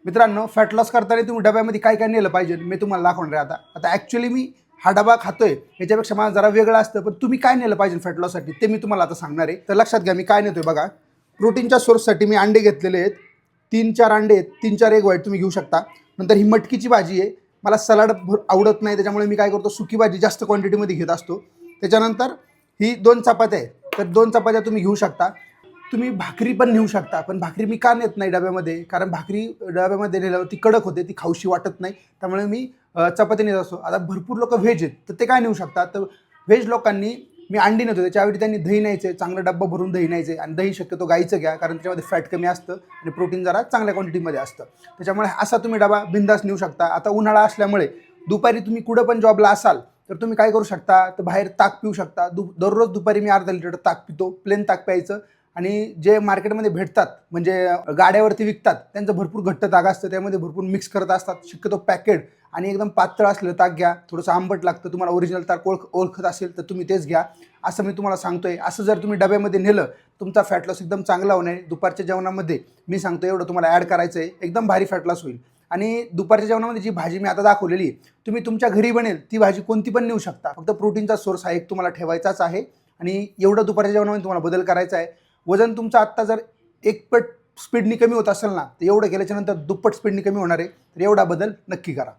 मित्रांनो, fat loss करताना तुम्ही डब्यामध्ये काय काय नेलं पाहिजे मी तुम्हाला दाखवणार आहे. आता ॲक्च्युली मी हा डबा खातोय याच्यापेक्षा मला जरा वेगळं असतं, पण तुम्ही काय नेलं पाहिजे फॅट लॉससाठी ते मी तुम्हाला आता सांगणार आहे. तर लक्षात घ्या मी काय नेतोय बघा. प्रोटीनच्या सोर्ससाठी मी अंडे घेतलेले आहेत. 3-4 अंडे आहेत, 3-4 एग व्हाईट तुम्ही घेऊ शकता. नंतर ही मटकीची भाजी आहे. मला सलाड आवडत नाही, त्याच्यामुळे मी काय करतो, सुकी भाजी जास्त क्वांटिटीमध्ये घेत असतो. त्याच्यानंतर ही 2 चपात्या आहेत, तर 2 चपात्या तुम्ही घेऊ शकता. तुम्ही भाकरी पण नेऊ शकता, पण भाकरी मी का नेत नाही डब्यामध्ये, कारण भाकरी डब्यामध्ये नेल्यावर ती कडक होते, ती खाऊशी वाटत नाही. त्यामुळे मी चपाती नेत असतो. आता भरपूर लोक व्हेज आहेत, तर ते काय नेऊ शकतात. तर व्हेज लोकांनी मी अंडी नेतो, त्याच्याऐवजी त्यांनी दही न्यायचं, चांगला डब्बा भरून दही न्यायचे. आणि दही शक्यतो गाईचं घ्या, कारण त्याच्यामध्ये फॅट कमी असतं आणि प्रोटीन जरा चांगल्या क्वांटिटीमध्ये असतं. त्याच्यामुळे असा तुम्ही डबा बिंदास नेऊ शकता. आता उन्हाळा असल्यामुळे दुपारी तुम्ही कुठं पण जॉबला असाल तर तुम्ही काय करू शकता, तर बाहेर ताक पिऊ शकता. दररोज दुपारी मी अर्धा लिटर ताक पितो, प्लेन ताक प्यायचं. आणि जे मार्केटमध्ये भेटतात म्हणजे गाड्यावरती विकतात त्यांचं भरपूर घट्ट ताक असतं, त्यामध्ये भरपूर मिक्स करत असतात. शक्यतो पॅकेट आणि एकदम पातळ असलेलं ताक घ्या, थोडंसं आंबट लागतं. तुम्हाला ओरिजिनल ताक ओळखत असेल तर तुम्ही तेच घ्या, असं मी तुम्हाला सांगतोय. असं जर तुम्ही डब्यामध्ये नेलं तुमचा फॅट लॉस एकदम चांगला होणार आहे. दुपारच्या जेवणामध्ये मी सांगतो एवढं तुम्हाला ॲड करायचं आहे, एकदम भारी फॅट लॉस होईल. आणि दुपारच्या जेवणामध्ये जी भाजी मी आता दाखवलेली आहे तुम्ही तुमच्या घरी बनेल ती भाजी कोणती पण नेऊ शकता. फक्त प्रोटीनचा सोर्स हा एक तुम्हाला ठेवायचाच आहे. आणि एवढं दुपारच्या जेवणामध्ये तुम्हाला बदल करायचा आहे. वजन तुमचं आत्ता जर 1 पट स्पीडनी कमी होत असेल ना, तर एवढं केल्याच्यानंतर दुप्पट स्पीडनी कमी होणार आहे. तर एवढा बदल नक्की करा.